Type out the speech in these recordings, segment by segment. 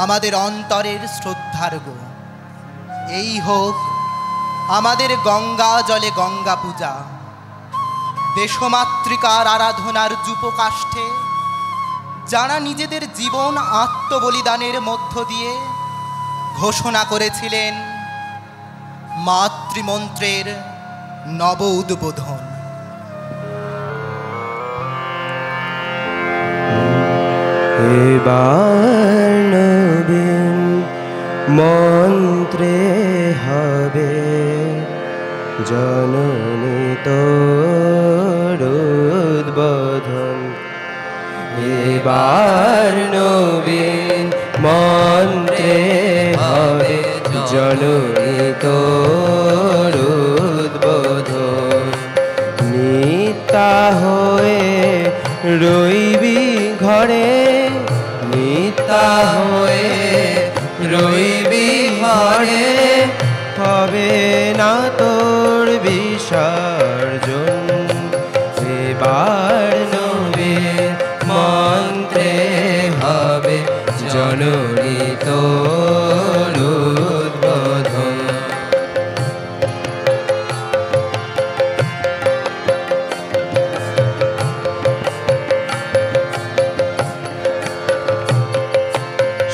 আমাদের অন্তরের শ্রদ্ধার্ঘ্য। এই হোক আমাদের গঙ্গা জলে গঙ্গা পূজা। দেশমাতৃকার আরাধনার যূপকাষ্ঠে যারা নিজেদের জীবন আত্মবলিদানের মধ্য দিয়ে ঘোষণা করেছিলেন মাতৃমন্ত্রের নব উদ্বোধন। এবার নবীন মন্ত্রে হবে জননী তোর উদ্বোধন। এবার নবীন মন্ত্রে হবে জননী তোর উদ্বোধন। নিত্যা হয়ে রইবি ঘরে, নিত্যা হয়ে রইবি ঘরে, হবে না তোর বিসর্জন। এবার নবীর মন্ত্রে হবে জননী তোর উদ্বোধন।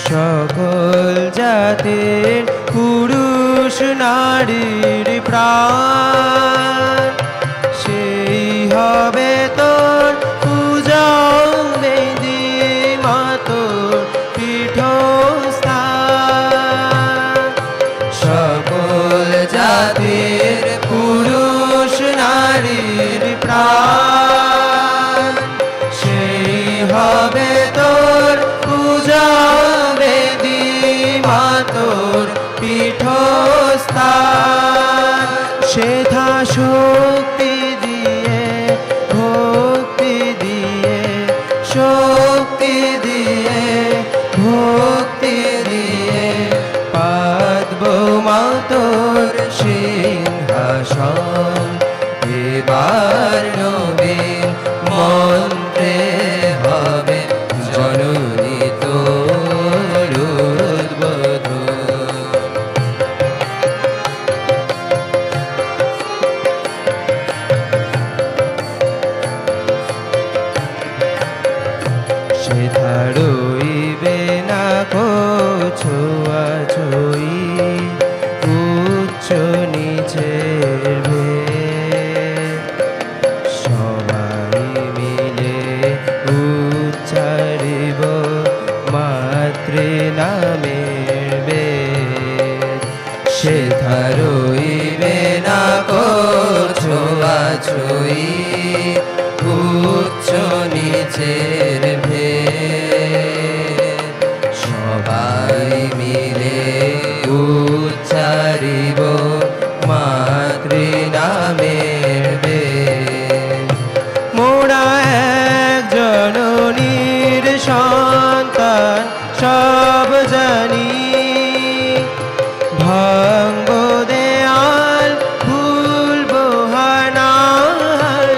সকল জাতির পুরুষ নারীর প্রাণ সেই হবে তোর পূজা বেদি মাতোর পীঠস্থান। সকল জাতির পুরুষ নারীর প্রাণ সেই হবে তোর পূজা বেদি মাতোর পীঠস্থান। সেথা শক্তি দিয়ে ভক্তি দিয়ে, শক্তি দিয়ে ভক্তি দিয়ে পাতব মাতোর সিংহাসন। এবার নবীন মন্ত্রে হবে জননী তোর উদ্বোধন। সেথা রইবে না কো ছোঁয়াছুঁই, উচ্চ নিচের ভেদ। সবাই মিলে উচ্চারিব মাতৃ নামের বেদ। সেথা রইবে না কো ছোঁয়াছুঁই, উচ্চ নিচের ভেদ। সবাই মিলে উচ্চারিব মাতৃ নামের বেদ। মোরা এক জননীর সন্তান সব জানি, ভাঙব দেয়াল ভুলব হানাহানি।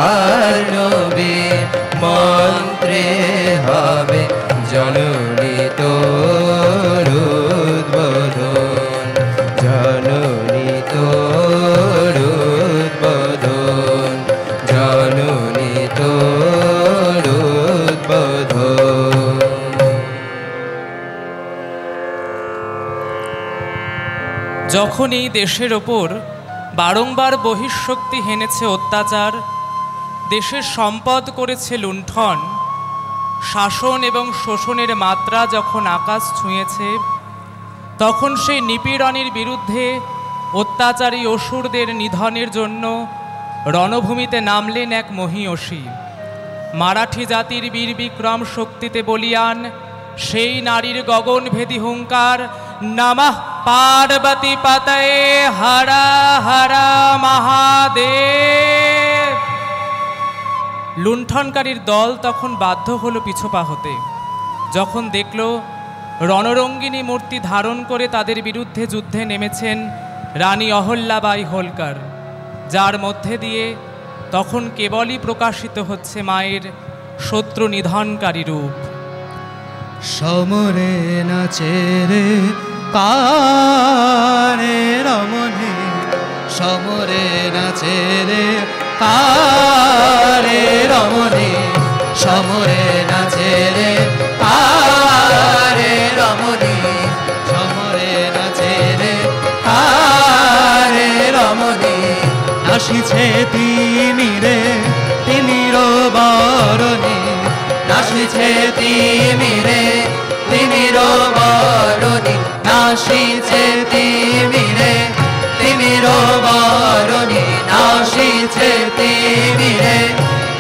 আর নবীর মন্ত্রে হবে জননী তোর উদ্বোধন, জননী তোর উদ্বোধন, জননী তোর উদ্বোধন। যখন এই দেশের ওপর বারংবার বহিঃশক্তি হেনেছে অত্যাচার, দেশের সম্পদ করেছে লুণ্ঠন, শাসন এবং শোষণের মাত্রা যখন আকাশ ছুঁয়েছে, তখন সেই নিপীড়নের বিরুদ্ধে অত্যাচারী অসুরদের নিধনের জন্য রণভূমিতে নামলেন এক মহীয়সী। মারাঠি জাতির বীর বিক্রম শক্তিতে বলিয়ান সেই নারীর গগনভেদী হুঙ্কার, নমঃ পার্বতী পতয়ে হরা হরা মহাদেব। লুণ্ঠনকারীর দল তখন বাধ্য হলো পিছুপা হতে, যখন দেখল রণরঙ্গিনী মূর্তি ধারণ করে তাদের বিরুদ্ধে যুদ্ধে নেমেছেন রানী অহল্যাবাই হোলকার, যার মধ্যে দিয়ে তখন কেবলই প্রকাশিত হচ্ছে মায়ের শত্রু নিধনকারী রূপ। সমরে নাচে রে কারে রমণী, সমরে নাচে রে কারে রমণী, সমরে নাচে রে কারে রমণী, সমরে নাচে রে কারে রমণী। নাচিছে তিমিরে তিমির বরণী, নাচিছে তিমিরে তিমির বরণী, নাচিছে তিমিরে তিমির বরণী, নাচিছে তিমিরে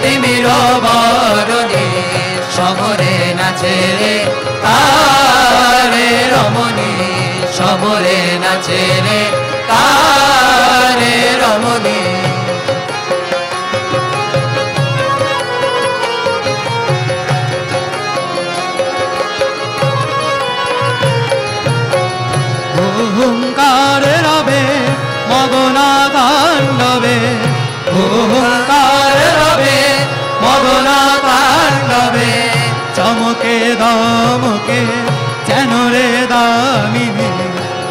তিমির বরণী। সমরে নাচে রে কারে রমণী, সমরে নাচে রে কারে রমণী। হুঙ্কার রবে মগনা তাণ্ডবে, হুঙ্কার রবে মগনা তাণ্ডবে। চমকে দমকে যেন রে দামিনী,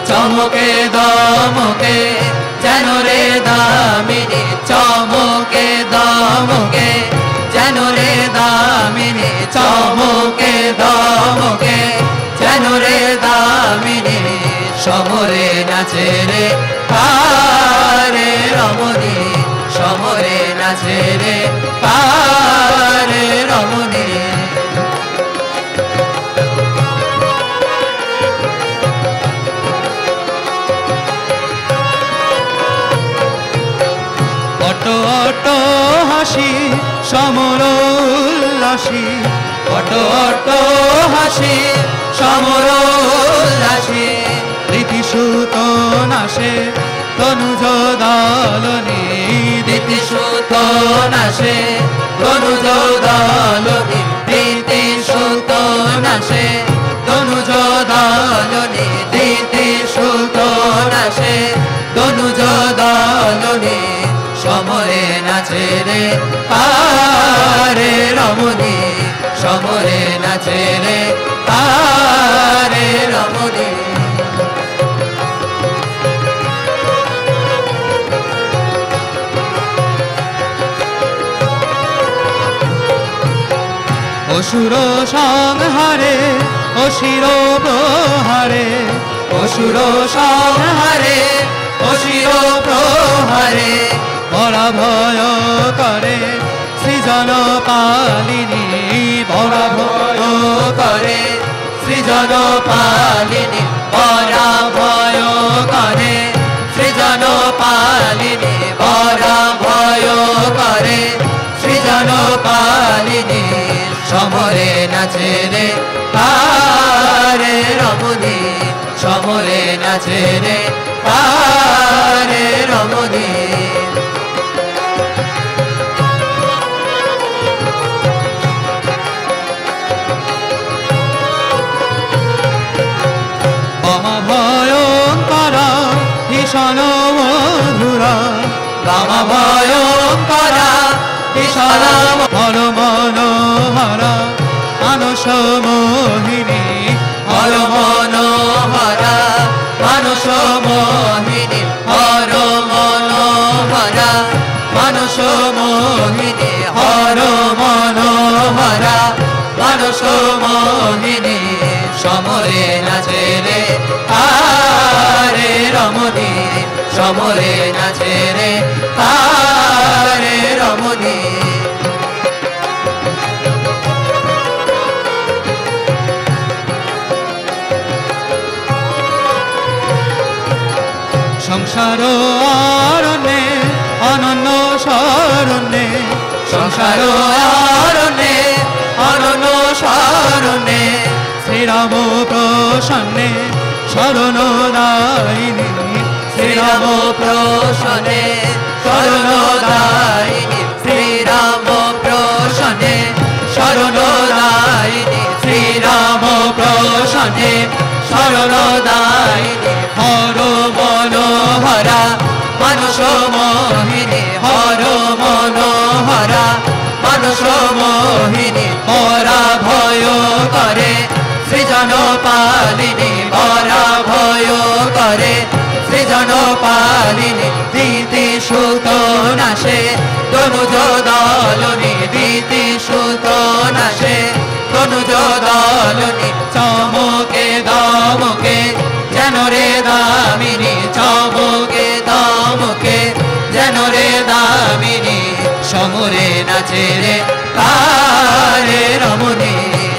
চমকে দমকে যেন রে দামিনী, চমকে দমকে যেন রে দামিনী, চমকে দমকে যেন রে দামিনী। সমরে নাচে রে কারে রমণী, সমরে নাচে রে কারে রমণী। অটো অটো হাসি সমর উল্লাসী, অটো অটো হাসি সমর উল্লাসী। রীতিসূত নাশে তনুজ দালনী, রীতিসূত নাশে তনুজ দালনী, রীতিসূত নাশে তনুজ দালনী, রীতিসূত নাশে তনুজ দালনী। সমরে নাচে রে কারে রমণী, সমরে নাচে রে কারে রমণী। অসুর সংহারে অসির প্রহারে, অসুর সংহারে অসির প্রহারে। পরাভয় করে সৃজন পালিনী, পরাভয় করে সৃজন পালিনী, পরাভয় করে সৃজন পালিনী, পরাভয় করে সৃজন পালিনী। সমরে নাচে রে কারে রমণী, সমরে নাচে রে কারে রমণী। ভয়ঙ্করা ভীষণ মধুরা, বামা ভয়ঙ্করা মনোহরা মানস মোহিনী হর মনোহরা মানস মোহিনী হর মনোহরা মানস মোহিনী হর মনোহরা মানস মোহিনী সমরে নাচে রে আরে রমণী সমরে নাচে রে আরে রমণী সংসার অরণ্যে অনন্য শরণ্যে সংসার অরণ্যে অনন্য শরণ্যে শ্রীরাম প্রসন্নে শরণদায়িনী শ্রীরাম প্রসন্নে শরণদায়িনী শ্রীরাম প্রসন্নে শরণদায়িনী শ্রীরাম প্রসন্নে শরণদায়িনী হর মনোহরা মানস মোহিনী হর মনোহরা মানস মোহিনী পরা ভয় করে সৃজন পালিনী পরা ভয় করে সৃজন পালিনী দিতি সুত নাশে তনুজ দলনী দিতি সুত নাশে তনুজ দলনী চমকে দমকে যেন রে দামিনী চমকে দমকে যেন রে দামিনী সমরে নাচে রে তারে রমণী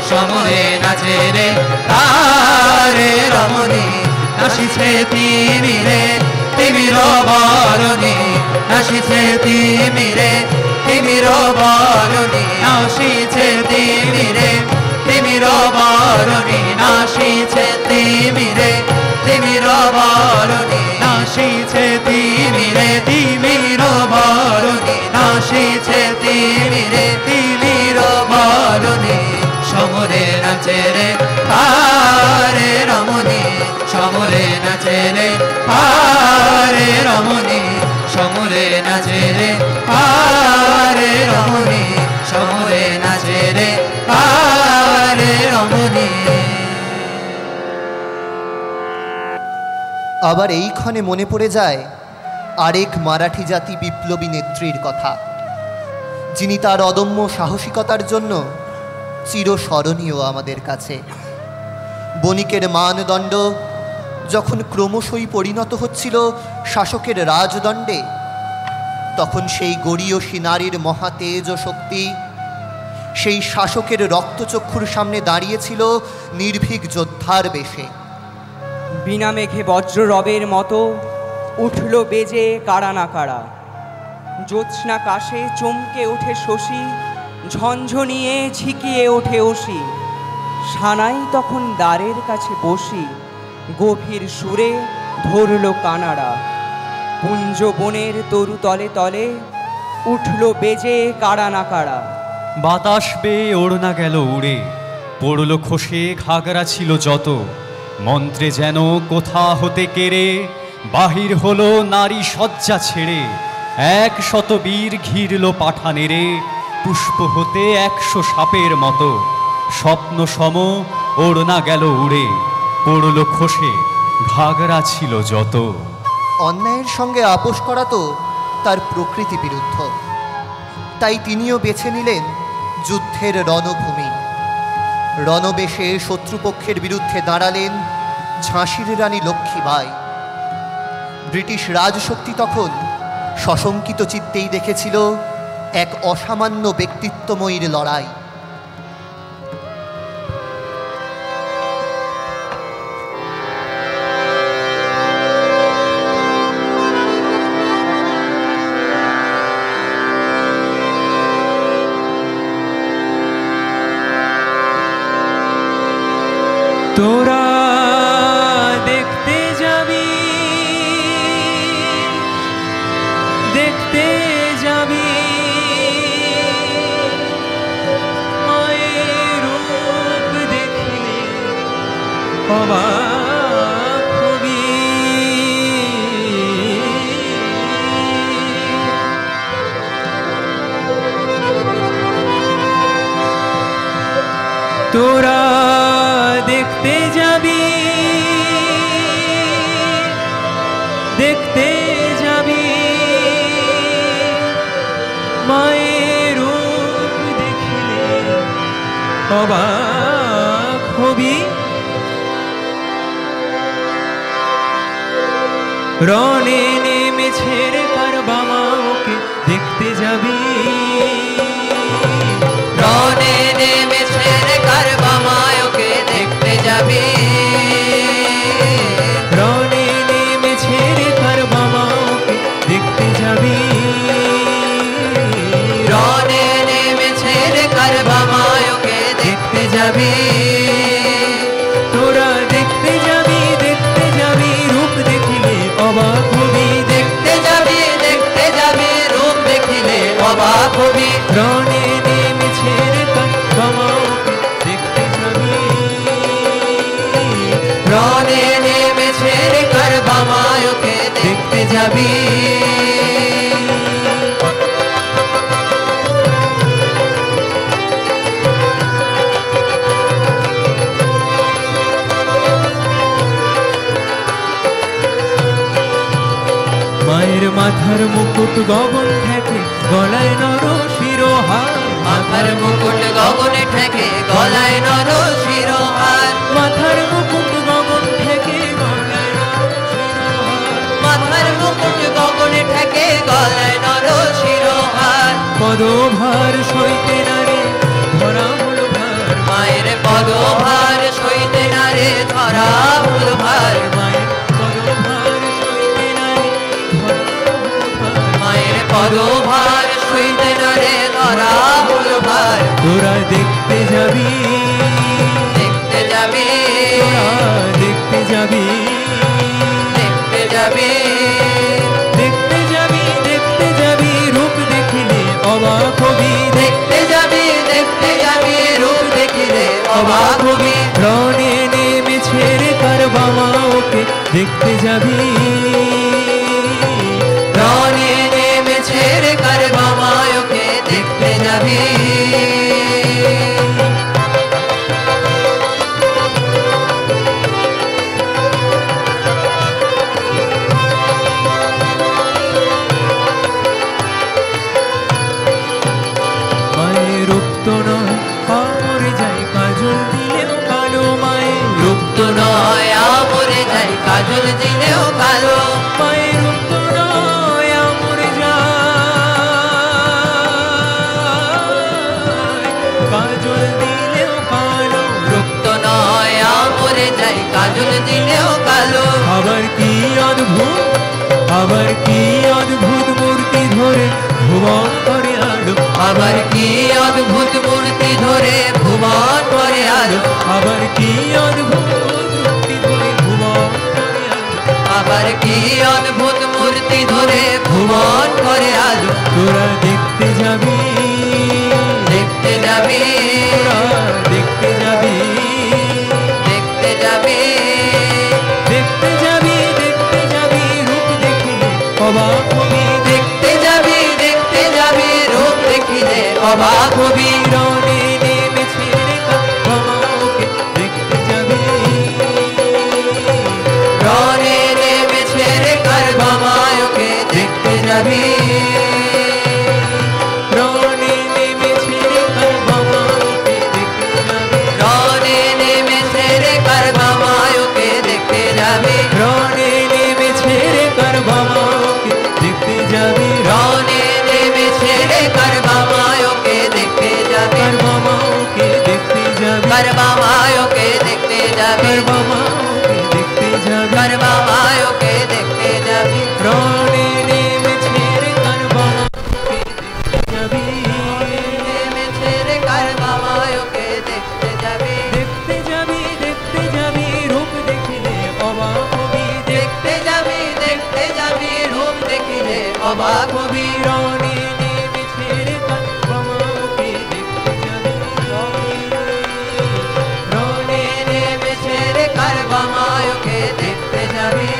সমরে নাচে রে তারে রমণী নাচিছে তিমিরে তিমির বরণী নাচিছে তিমিরে তিমির বরণী নাচিছে তিমিরে তিমির বরণী নাচিছে তিমিরে তিমির বরণী নাচিছে তিমিরে তিমির বরণী নাচিছে তিমিরে তিমির বরণী সমরে নাচে রে আরে রমণী সমরে নাচে রে আরে রমণী সমরে নাচে রে আরে রমণী সমরে নাচে রে আরে রমণী। আবার এইক্ষণে মনে পড়ে যায় আরেক মারাঠি জাতি বিপ্লবী নেত্রীর কথা, যিনি তার অদম্য সাহসিকতার জন্য চিরস্মরণীয় আমাদের কাছে। বণিকের মানদণ্ড যখন ক্রমশই পরিণত হচ্ছিল শাসকের রাজদণ্ডে, তখন সেই গরীয়সী নারীর মহাতেজ ও শক্তি সেই শাসকের রক্তচক্ষুর সামনে দাঁড়িয়েছিল নির্ভীক যোদ্ধার বেশে। বিনা মেঘে বজ্র রবের মতো উঠল বেজে কাড়া না কাড়া, জ্যোৎস্না কাশে চমকে ওঠে শশী, ঝঞ্ঝনিয়ে ঝিকিয়ে ওঠে অসি। সানাই তখন দ্বারের কাছে বসি, গভীর সুরে ধরল কানাড়া। পুঞ্জ বনের তরু তলে তলে উঠল বেজে কাড়া না কাড়া। বাতাস বেয়ে ওড়না গেল উড়ে, পড়ল খসে ঘাগরা ছিল যত। মন্ত্রে যেন কোথা হতে কেড়ে বাহির হলো নারী শয্যা ছেড়ে। 100 বীর ঘিরল পাঠানেরে, পুষ্প হতে 100 সাপের মতো। স্বপ্ন সম ওড়না গেল উড়ে, পড়ল খসে ঘাগরা ছিল যত। অন্যায়ের সঙ্গে আপোষ করা তো তার প্রকৃতি বিরুদ্ধ, তাই তিনিও বেছে নিলেন যুদ্ধের রণভূমি। রণবেশে শত্রুপক্ষের বিরুদ্ধে দাঁড়ালেন ঝাঁসির রানী লক্ষ্মীবাই। ব্রিটিশ রাজশক্তি তখন সশঙ্কিত চিত্তেই দেখেছিল এক অসামান্য ব্যক্তিত্বময়ীর লড়াই। তোরা দেখতে যাবি, দেখতে যাবি মায়ের রূপ দেখলে অবাক হবি। অবাক হবি। রণে নেমেছে রে কারবামা ওকে দেখতে যাবি। রণে নেমেছে রে কারবামা ওকে দেখতে যাবি। রণে নেমেছে রে কারবামা ওকে দেখতে যাবি। রণে নেমেছে রে কারবামা ওকে দেখতে যাবি। তোরা দেখতে যাবি রূপ দেখিলে অবাক হবি। দেখতে যাবি রূপ দেখিলে অবাক হবি। রণে নেমেছে রে কারবামা ওকে দেখতে যাবি। রণে নেমেছে রে কারবামা ওকে দেখতে যাবি। মায়ের মাথার মুকুট গগন থেকে গলায় নর শিরোহার। মাথার মুকুট গগনে ঠেকে গলায় নর শিরোহার। মাথার মুকুট গগন থেকে গলায় নর শিরোহার। মাথার মুকুট গগনে ঠেকে গলায় নর শিরোহার। পদভার সইতে নারে ধরা হল ভার। মায়ের পদভার সইতে না রে ধরা হল ভার। মায়ের পদভার সইতে নারে ধরা হল ভার। মায়ের পদভার সইতে না রে ধরা হল ভার। তোরা দেখতে যাবি দেখতে যাবি দেখতে যাবি দেখতে যাবি। দেখতে যাবি রূপ দেখিলে অবাক হবি। দেখতে যাবি রূপ দেখিলে অবাক হবি। রণে নেমেছে রে কারবামা ওকে দেখতে যাবি। রণে নেমেছে রে কারবামা ওকে দেখতে যাবি। মায়ের রক্ত নয় আমরে যাই কাজল দিলেও কালো। মায়ের রুক্ত নয় আমরে যাই কাজল দিলেও কালো। মায়ের রক্ত নয় আমরে যায় কাজল দিলেও কালো। রুক্ত নয় আমরে যাই কাজল দিলেও কালো। আবার কি অদ্ভুত মূর্তি ধরে ভুবন করে আলো। আবার কি অদ্ভুত মূর্তি ধরে ভুবন করে আলো। আবার কি অদ্ভুত মূর্তি ধরে ভুবন করে আলো। আবার কি অদ্ভুত মূর্তি ধরে ভুবন করে আলো। তোরা দেখতে যাবি দেখতে যাবি তোরা দেখতে যাবি দেখতে যাবি দেখতে যাবি রূপ দেখিলে অবাক হবি। দেখতে যাবি রূপ দেখিলে অবাক হবি। রণে নেমেছে রে কারবামা ওকে দেখতে যাবি। রণে নেমেছে রে কারবামা ওকে দেখতে যাবি। রণে নেমেছে রে কারবামা ওকে দেখতে যাবি। রণে নেমেছে রে কারবামা ওকে দেখতে যাবি। রণে নেমেছে রে কারবামা ওকে দেখতে যাবি। রণে নেমেছে রে কারবামা ওকে দেখতে যাবি। কারবামা ওকে দেখতে যাবি। কারবামা ওকে দেখতে যাবি। কারবামা ওকে দেখতে যাবি। কারবামা ওকে দেখতে যাবি। রণে নেমেছে রে কারবামা ওকে দেখতে যাবি। নেমেছে রে কারবামা ওকে দেখতে যাবি। দেখতে যাবি রূপ দেখিলে অবাক হবি। দেখতে যাবি রূপ দেখিলে অবাক হবি। রণে নেমেছে রে কারবামা ওকে দেখতে যাবি। রণে নেমেছে রে কারবামা ওকে দেখতে যাবি।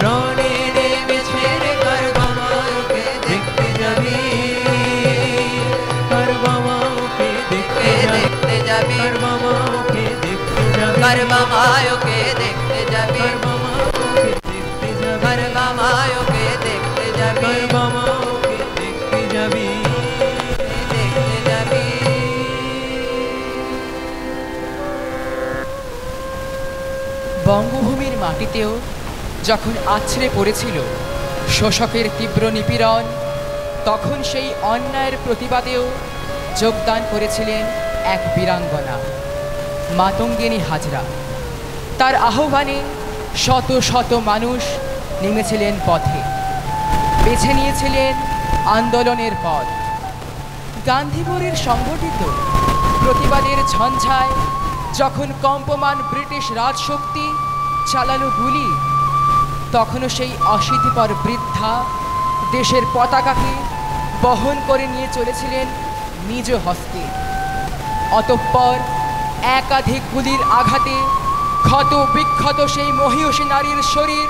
রণে নেমেছে রে কারবামা ওকে দেখতে যাবি। কারবামা ওকে দেখতে যাবি। দেখতে যাবি কারবামা ওকে দেখতে যাবি। কারবামা ওকে দেখতে যাবি। কারবামা ওকে দেখতে যাবি। কারবামা ওকে দেখতে যাবি। কারবামা ওকে দেখতে যাবি। দেখতে যাবি। বঙ্গভূমির মাটিতেও যখন আছড়ে পড়েছিল শোষকের তীব্র নিপীড়ন, তখন সেই অন্যায়ের প্রতিবাদেও যোগদান করেছিলেন এক বীরাঙ্গনা, মাতঙ্গিনী হাজরা। তার আহ্বানে শত শত মানুষ নেমেছিলেন পথে, বেছে নিয়েছিলেন আন্দোলনের পথ। গান্ধীপুরের সংগঠিত প্রতিবাদের ঝঞ্ঝায় যখন কম্পমান ব্রিটিশ রাজশক্তি চালালো গুলি, তখনও সেই অশীতিপর বৃদ্ধা দেশের পতাকাকে বহন করে নিয়ে চলেছিলেন নিজ হস্তে। অতঃপর একাধিক গুলির আঘাতে ক্ষত বিক্ষত সেই মহীয়সী নারীর শরীর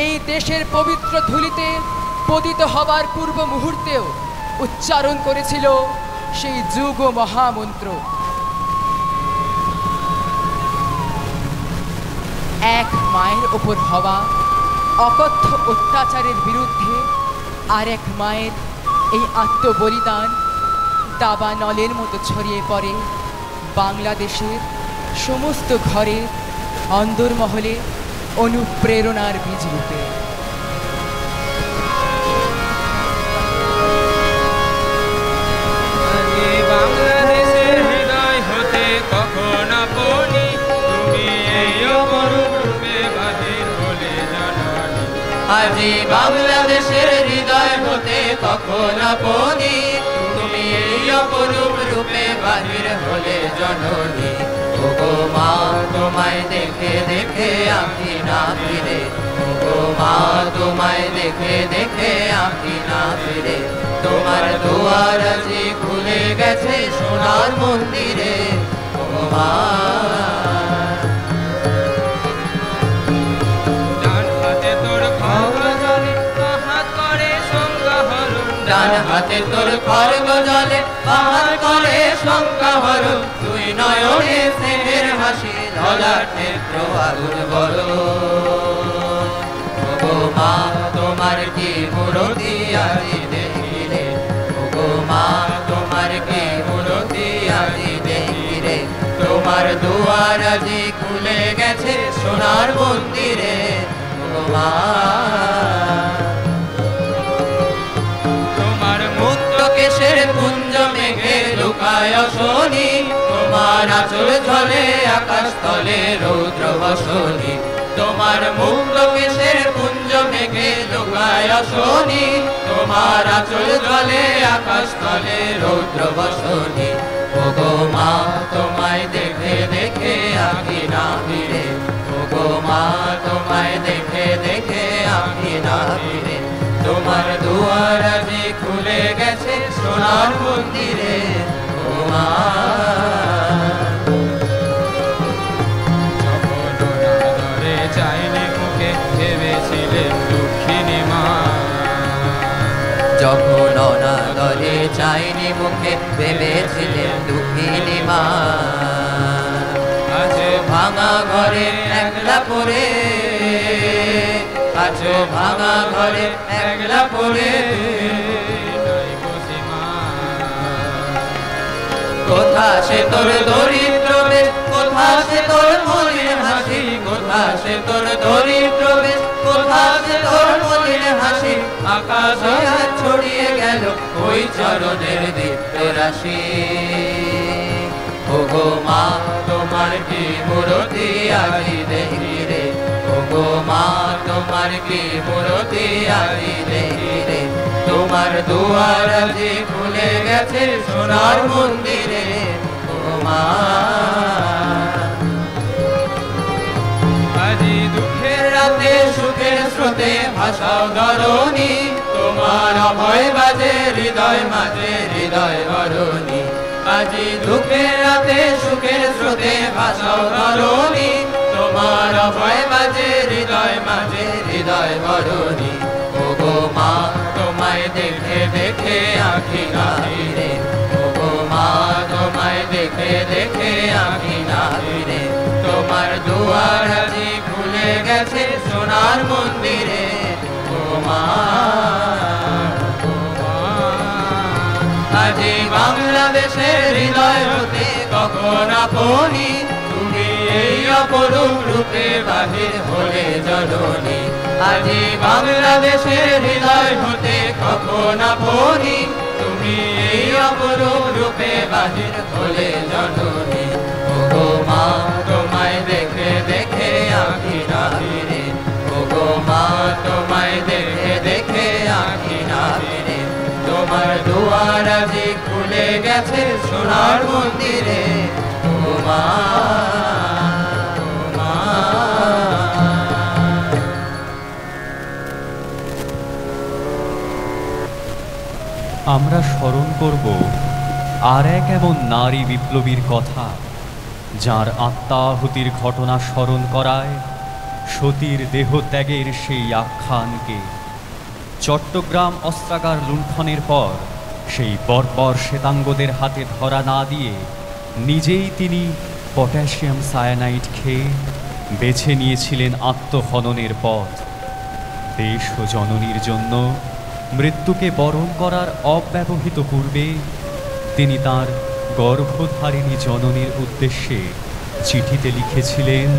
এই দেশের পবিত্র ধুলিতে পতিত হবার পূর্ব মুহূর্তেও উচ্চারণ করেছিল সেই যুগ মহামন্ত্র। এক মায়ের ওপর হওয়া অকথ্য অত্যাচারের বিরুদ্ধে আর এক মায়ের এই আত্মবলিদান দাবানলের মতো ছড়িয়ে পড়ে বাংলাদেশের সমস্ত ঘরে, অন্দরমহলে অনুপ্রেরণার বীজ রূপে। বাংলাদেশের হৃদয় হতে কখন আপনি তুমি এই অপরূপ রূপে বাহির হলে জননী। আজি বাংলাদেশের হৃদয় হতে কখন আপনি তুমি এই অপরূপ রূপে বাহির হলে জননী। ওগো মা তোমায় দেখে দেখে আঁখি না ফিরে, ওগো মা তোমায় দেখে দেখে আঁখি না ফিরে। তোমার দুয়ার আজি খুলে গেছে সোনার মন্দিরে, ওগো মা। ডান হাতে তোর খড়গ জলে হাত করে সংজ্ঞা হরণ, ডান হাতে তোর খড়গ জলে হাত করে সংজ্ঞা হরণ। তুই নয়নে স্নেহের হাসি, ললাট নেত্র আগুন বলো। ওগো মা তোমার কি মূরতি আজি দেখিলে, ওগো মা তোমার কি মূরতি আজি দেখিলে। তোমার দুয়ার আজি খুলে গেছে সোনার মন্দিরে, ওগো মা। তোমার মুক্ত কেশের পুঞ্জ মেঘে লুকায় শনি, তোমার আঁচল ঝলে আকাশ তলে রৌদ্র বসনি। তোমার মুক্ত কেশের পুঞ্জ মেঘে লুকায় শনি, তোমার আঁচল ঝলে আকাশ তলে রৌদ্র বসনি। ওগো মা তোমায় দেখে দেখে আঁখি না ফিরে, ওগো মা তোমায় দেখে দেখে আঁখি না ফিরে। তোমার দুয়ার আজি খুলে গেছে সোনার মন্দিরে, ও মা। চাইনি মুখে ভেবেছিলেন দুঃখিনী মা, যখন অনাদরে চাইনি মুখে ভেবেছিলেন দুঃখিনী মা। আছো ভাঙা ঘরে একলা পড়ে, আছো ভাঙা ঘরে একলা পড়ে। কোথা সে তোর দরিদ্র বেশ, কোথা সে তোর মলিন হাসি, কোথা সে তোর দরিদ্র বেশ, কোথা সে তোর মলিন হাসি। আকাশে আজ ছড়িয়ে গেল ওই চরণের দীপ্ত রাশি। ওগো মা তোমার কি মূরতি আজি দেখিরে, ওগো মা তোমার কি মূরতি আজি দেখিরে। তোমার দুয়ার আজি খুলে গেছে সোনার মন্দিরে, ওগো মা। আজি দুঃখের রাতে সুখের স্রোতে ভাষাও ধরণী, তোমার অভয় বাজে হৃদয় মাঝে হৃদয় ধরণী। আজি দুঃখের রাতে সুখের স্রোতে ভাষাও ধরণী, তোমার অভয় বাজে হৃদয় মাঝে হৃদয় ধরণী। ওগো মা তোমায় দেখে দেখে আঁখি না ফিরে, ওগো মা তোমায় দেখে দেখে আঁখি না ফিরে। তোমার দুয়ার আজি খুলে গেছে সোনার মন্দিরে, ও মা। আজি বাংলাদেশের হৃদয় হতে কখন আপনি তুমি এই অপরূপ রূপে রূপে বাহির হলে জননী, আজি বাংলাদেশের হৃদয় হতে কখন আপনি, তুমি এই অপরূপ রূপে বাহির হলে জননী। ওগো মা তোমায় দেখে দেখে আঁখি না ফিরে, ওগো মা তোমায় দেখে দেখে আঁখি না ফিরে, তোমার দুয়ার আজি খুলে গেছে সোনার মন্দিরে। ও মা, ও মা। আমরা স্মরণ করব আর এক এমন নারী বিপ্লবীর কথা, যার আত্মাহুতির ঘটনা স্মরণ করায় সতীর দেহত্যাগের সেই আখ্যানকে। চট্টগ্রাম অস্ত্রাগার লুণ্ঠনের পর সেই বর্বর শ্বেতাঙ্গদের হাতে ধরা না দিয়ে নিজেই তিনি পটাশিয়াম সায়ানাইড খেয়ে বেছে নিয়েছিলেন আত্মহননের পথ। দেশ ও জননীর জন্য মৃত্যুকে বরণ করার অব্যবহিত পূর্বে তিনি তার গর্ভধারিণী জননীর উদ্দেশ্যে চিঠিতে লিখেছিলেন,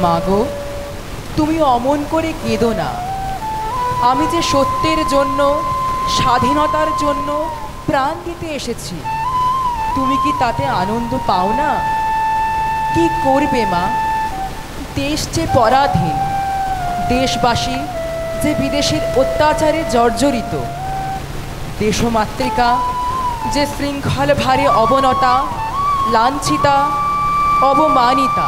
মাগো, তুমি অমন করে কেঁদো না। আমি যে সত্যের জন্য, স্বাধীনতার জন্য প্রাণ দিতে এসেছি, তুমি কি তাতে আনন্দ পাও না? কি করবে মা? দেশ যে পরাধীন, দেশবাসী যে বিদেশের অত্যাচারে জর্জরিত, দেশমাতৃকা যে শৃঙ্খল ভারে অবনতা, লাঞ্ছিতা, অবমানিতা,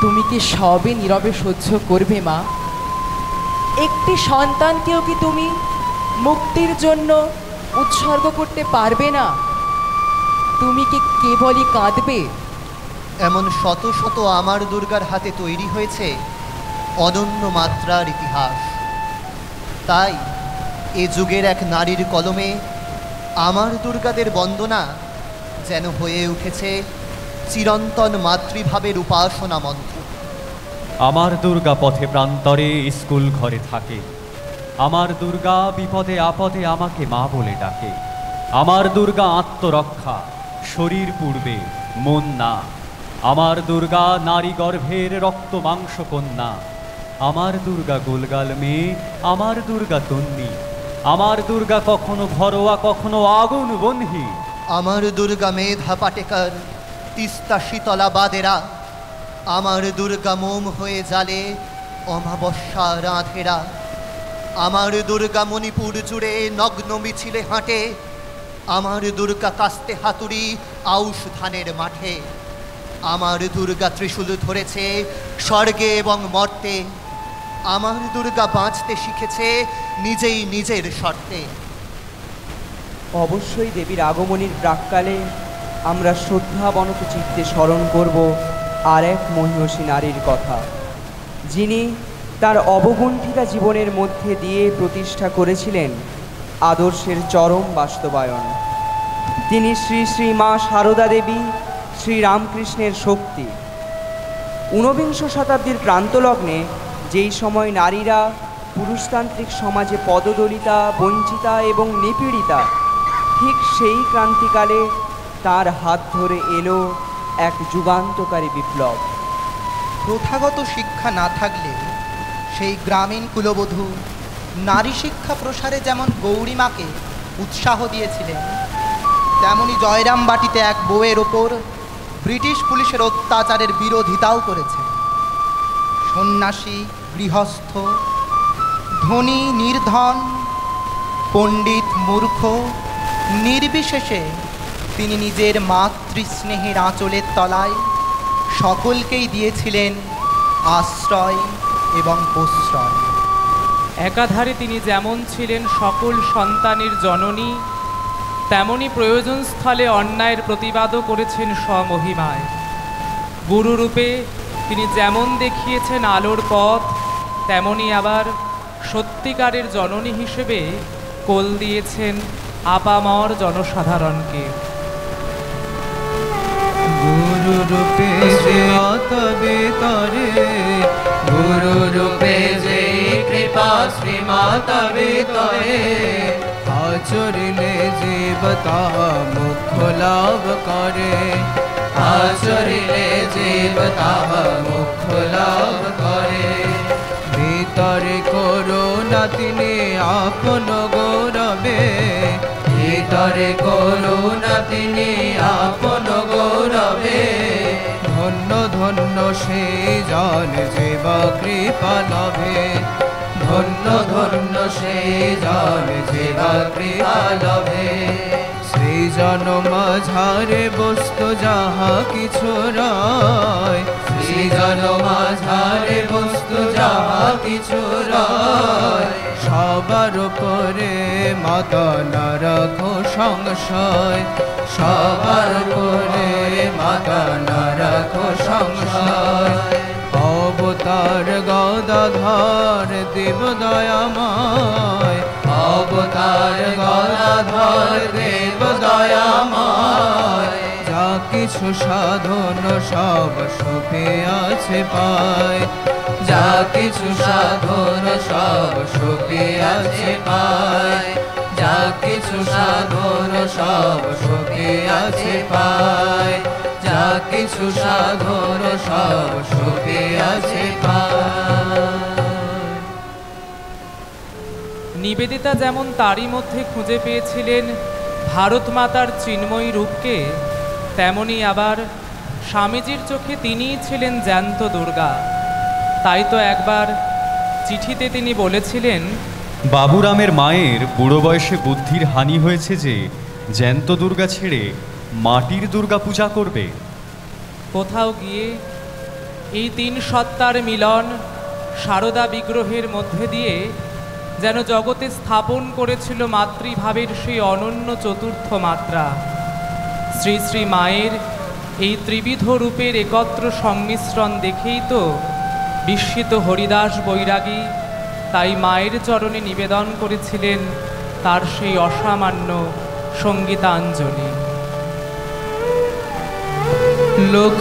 তুমি কি সবে নীরবে সহ্য করবে মা? একটি সন্তানকেও কি তুমি মুক্তির জন্য উৎসর্গ করতে পারবে না? তুমি কি কেবলই কাঁদবে? এমন শত শত আমার দুর্গার হাতে তৈরি হয়েছে অনন্য মাত্রার ইতিহাস। তাই এ যুগের এক নারীর কলমে আমার দুর্গাদের বন্দনা যেন হয়ে উঠেছে চিরন্তন মাতৃভাবের উপাসনা মন্ত্র। আমার দুর্গা পথে প্রান্তরে স্কুল ঘরে থাকে, আমার দুর্গা বিপদে আপদে আমাকে মা বলে ডাকে, আমার দুর্গা আত্মরক্ষা, শরীর পূর্বে মন না, আমার দুর্গা নারী গর্ভের রক্ত মাংস কন্যা, আমার দুর্গা গোলগাল মেয়ে, আমার দুর্গা তন্নি, আমার দুর্গা কখনো ঘরোয়া কখনো আগুন বন্ধি, আমার দুর্গা মেধা পাটেকর, তিস্তা শীতলা বাদেরা, আমার দুর্গা মোম হয়ে জালে অমাবস্যা রাধেরা, আমার দুর্গা মণিপুর জুড়ে নগ্ন মিছিলে হাঁটে, আমার দুর্গা কাস্তে হাতুড়ি আউশ ধানের মাঠে, আমার দুর্গা ত্রিশূল ধরেছে স্বর্গে এবং মর্তে, আমার দুর্গা বাঁচতে শিখেছে নিজেই নিজের শর্তে। অবশ্যই দেবীর আগমনের প্রাক্কালে আমরা শ্রদ্ধাবনত চিত্তে স্মরণ করব আর এক মহিষী নারীর কথা, যিনি তার অবগুণ্ঠিতা জীবনের মধ্যে দিয়ে প্রতিষ্ঠা করেছিলেন আদর্শের চরম বাস্তবায়ন। তিনি শ্রী শ্রী মা সারদা দেবী, শ্রীরামকৃষ্ণের শক্তি। ঊনবিংশ শতাব্দীর প্রান্তলগ্নে যেই সময় নারীরা পুরুষতান্ত্রিক সমাজে পদদলিতা, বঞ্চিতা এবং নিপীড়িতা, ঠিক সেই ক্রান্তিকালে তার হাত ধরে এলো এক যুগান্তকারী বিপ্লব। প্রথাগত শিক্ষা না থাকলে সেই গ্রামীণ কুলবধূ নারী শিক্ষা প্রসারে যেমন গৌরীমাকে উৎসাহ দিয়েছিলেন, তেমনি জয়রামবাটিতে এক বউয়ের ওপর ব্রিটিশ পুলিশের অত্যাচারের বিরোধিতাও করেছেন। সন্ন্যাসী, গৃহস্থ, ধনী, নির্ধন, পণ্ডিত, মূর্খ নির্বিশেষে তিনি নিজের মাতৃস্নেহের আঁচলের তলায় সকলকেই দিয়েছিলেন আশ্রয় এবং প্রশ্রয়। একাধারে তিনি যেমন ছিলেন সকল সন্তানের জননী, তেমনি প্রয়োজনস্থলে অন্যায়ের প্রতিবাদও করেছেন স্বমহিমায়। গুরুরূপে তিনি যেমন দেখিয়েছেন আলোর পথ, তেমনি আবার সত্যিকারের জননী হিসেবে কোল দিয়েছেন আপামর জনসাধারণকে। গুরু রূপে যে তবে তরে, গুরু রূপে যে কৃপা শ্রীমাতা তরে, আচরণে জীবতা মুখ্য লাভ করে, আচরিলে জীবতা করুণা তিনি আপন গৌরবে, ভিতরে করুণা তিনি আপন গৌরবে। ধন্য ধন্য সেই জন যে বা কৃপা লভে, ধন্য ধন্য সেই জন যে বা কৃপা লভে। সেই জন মাঝারে বস্তু যাহা কিছু রয়, সেই জন মাঝারে বস্তু যাহা কিছু রয়। সবার উপরে মাতা না রাখো সংশয়, সবার উপরে মাতা না রাখো সংশয়। অবতার গদাধর দেব দয়াময়, অবতার গদাধর দেব দয়াময়। যা কিছু সাধন সব সুখে আছে পায়, যা কিছু সাধন সব সুখে আছে পায়। যা কিছু সাধন সব সুখে আছে পায়। যা কিছু সাধন সব সুখে আছে পায়। নিবেদিতা যেমন তারই মধ্যে খুঁজে পেয়েছিলেন ভারত মাতার চিন্ময়ী রূপকে, তেমনি আবার স্বামীজির চোখে তিনিই ছিলেন জ্যান্ত দুর্গা। তাই তো একবার চিঠিতে তিনি বলেছিলেন, বাবুরামের মায়ের বুড়ো বয়সে বুদ্ধির হানি হয়েছে যে জ্যান্ত দুর্গা ছেড়ে মাটির দুর্গা পূজা করবে। কোথাও গিয়ে এই তিন সত্তার মিলন সারদা বিগ্রহের মধ্যে দিয়ে যেন জগতে স্থাপন করেছিল মাতৃভাবের সেই অনন্য চতুর্থ মাত্রা। শ্রী শ্রী মায়ের এই ত্রিবিধ রূপের একত্র সংমিশ্রণ দেখেই তো বিস্মিত হরিদাস বৈরাগী তাই মায়ের চরণে নিবেদন করেছিলেন তার সেই অসামান্য সঙ্গীতাঞ্জলি। লোক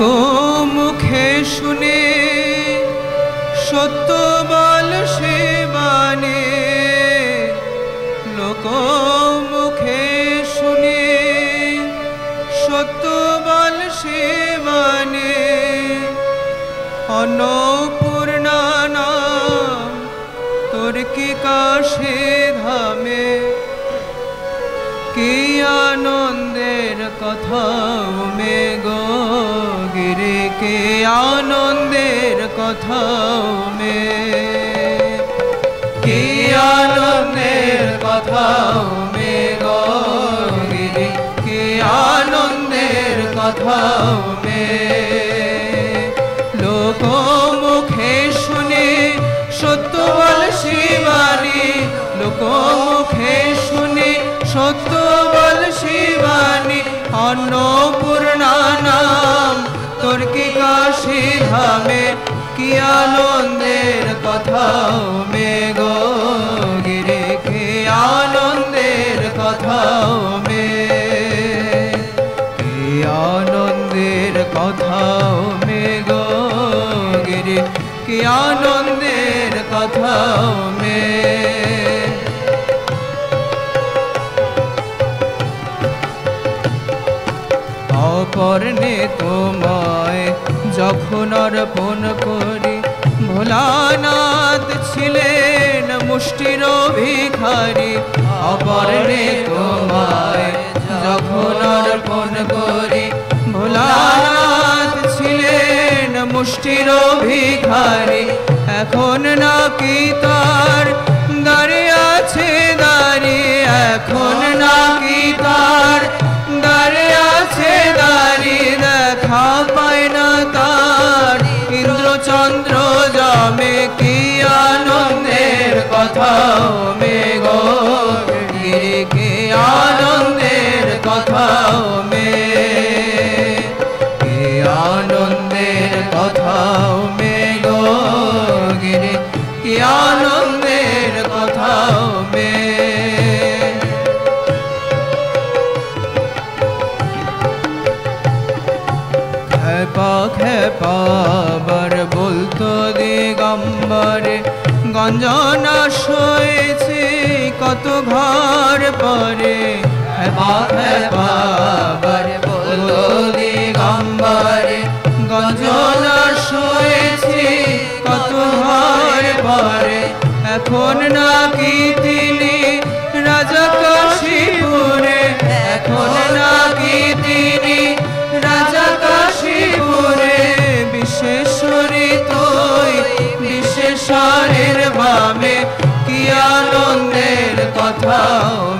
মুখে শুনে সত্য বল সে বানে, লোক মুখে শুনে সত্য বল সে বানে। অন্নপূর্ণা নাম তোর কি কাশে ধামে, কি আনন্দের কথা মে গো গিরে, কে আনন্দের কথা মে, কি আনন্দের কথা মে গো গিরি, কি আনন্দের কথা মে। লোক মুখে শুনে সত্য বল শিবানী, লোক মুখে শুনে সত্য বল শিবানী। অন্নপূর্ণা নাম তোর কি কাশী ধামে, কি আনন্দের কথা মে গো গিরে, কি আনন্দের কথা মে, কি আনন্দের কথা মে গো গিরে, কি আনন্দের কথা মে। অপর্ণে তোমায় যখন অর্পণ করি, ভোলানাথ ছিলেন মুষ্টির ভিখারি। অপর্ণে তোমায় যখন অর্পণ করি, ভোলানাথ ছিলেন মুষ্টির ভিখারি। এখন নাকি তার দাঁড়িয়ে আছে দাঁড়িয়ে, এখন নাকি তার দাঁড়িয়ে আছে দাঁড়িয়ে। দেখা পায় না তার ইন্দ্রচন্দ্র জামে, কি আনন্দের কথা মে গো গিরি, কি আনন্দের কথা মে, কি আনন্দের কথা মে গো গিরি, কি আনন্দের কথা মে। খেপা খেপা বার বলতো দিগম্বরে, গঞ্জনা শোয়েছে কত ঘর পরে। খেপা খেপা বার বলতো দিগম্বরে, গঞ্জনা শোয়েছে কত ঘর পরে। এখন নাকি তিনি রাজা কাশীপুরে, এখন নাকি তিনি রাজা কাশীপুরে। বিশেষরী তুই বিশেষরের বামে, কি আনন্দের কথা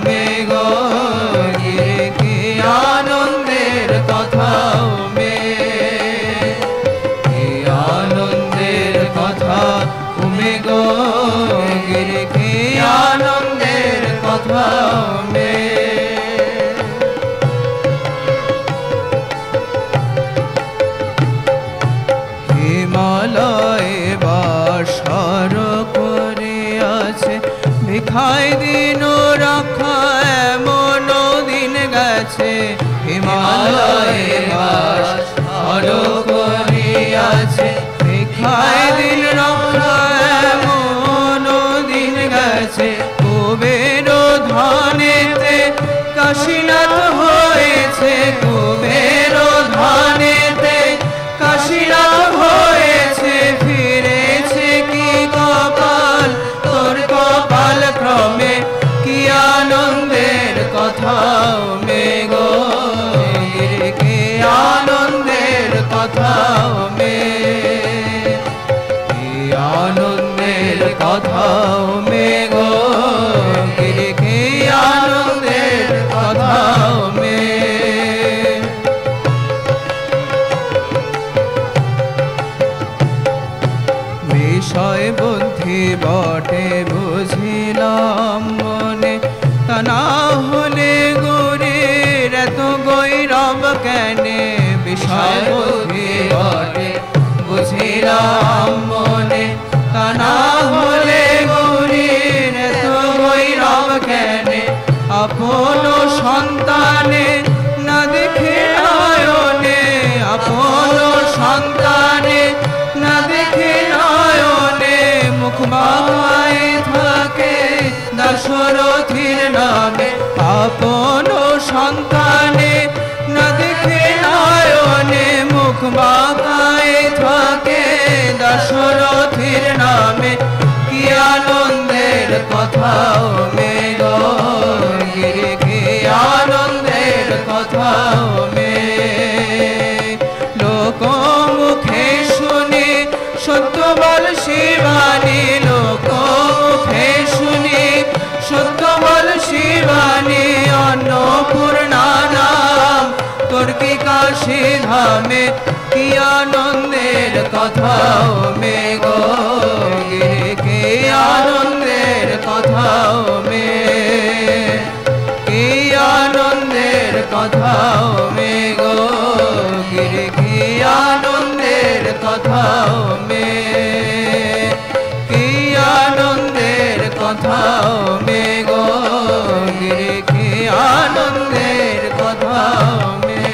মে গো গিরে, কি আনন্দের কথা মে, কি আনন্দের কথা মে গো গিরে, কি আনন্দের কথা মে। হিমালয়ে বাসর করে আছে, ভিখায় দিন রাখা এমন দিন গেছে। হিমালয়ে বাসর করে আছে, ভিখায় দিন রাখা এমন দিন গেছে। কুবের ধানেতে কাশীনাথ হয়েছে, কুবের ধানেতে কাশীনাথ হয়েছে। ফিরেছে কি কপাল তোর কপাল ক্রমে, কি আনন্দের কথা মে গো গিরে, কি আনন্দের কথা মে, কি আনন্দের কথা মে গো গিরে, কি আনন্দের কথা মে। বিষয় বুদ্ধি বটে বুঝিলাম মনে, তা না হলে গৌরীর এত গৈরব কেনে। বিষয় বুদ্ধি বটে বুঝিলাম মনে, তা না হলে গৌরীর এত গৈরব কেনে। আপন সন্তানে না দেখে নয়নে, আপন সন্তানে না দেখে নয়নে। মুখ বাবায় থাকে দশরথীর নামে, আপন সন্তানে না দেখে নয়নে। মুখ বাবায় থাকে দশরথীর নামে, কি আনন্দের কথা মে গো গিরে, কি আনন্দের কথা মে। লোক মুখে শুনি সত্য বল শিবানী, লোক মুখে শুনি সত্য বল শিবানী। অন্নপূর্ণা নাম তোর কি কাশী ধামে, কি আনন্দের কথা মে গো গিরে, কি আনন্দের কথা মে, কি আনন্দের কথা মে গো গিরে, কি আনন্দের কথা মে, কি আনন্দের কথা মে গো গিরে, কি আনন্দের কথা মে।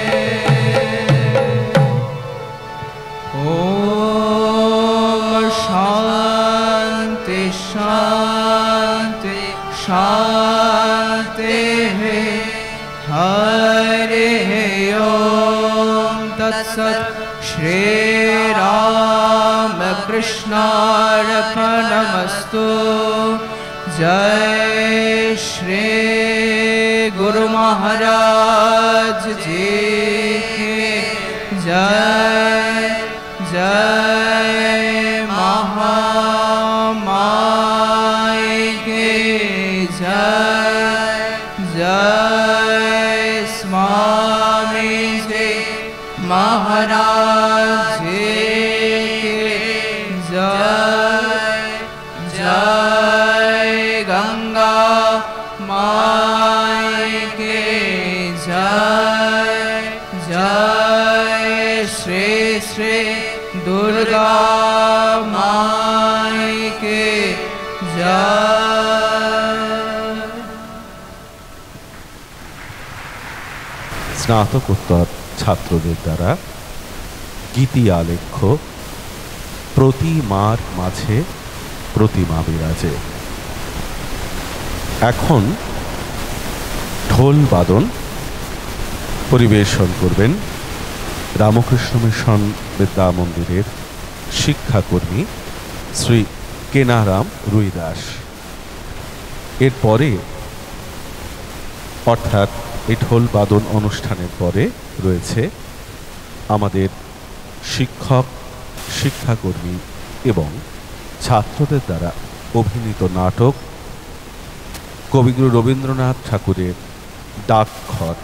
ওম শান্তি শান্তি শান্তি, হরে ওম তৎসৎ। শ্রী রাম কৃষ্ণার্পণমস্তু। जय श्री गुरु महाराज जी की जय। जय महामाई की जय। जय स्वामी जी महाराज जी की जय। जय गंगा माई के जय। जय श्री श्री दुर्गा माई के जय। স্নাতকোত্তর ছাত্রদের দ্বারা গীতি আলেখ্য প্রতিমার মাঝে প্রতিমা বিরাজে। এখন ঢোল বাদন পরিবেশন করবেন রামকৃষ্ণ মিশন বিদ্যা মন্দিরের শিক্ষাকর্মী শ্রী কেনারাম রুইদাস। এরপরে অর্থাৎ এই ঢোল বাদন অনুষ্ঠানের পরে রয়েছে আমাদের শিক্ষক, শিক্ষাকর্মী এবং ছাত্রদের দ্বারা অভিনীত নাটক কবিগুরু রবীন্দ্রনাথ ঠাকুরের ডাকঘর।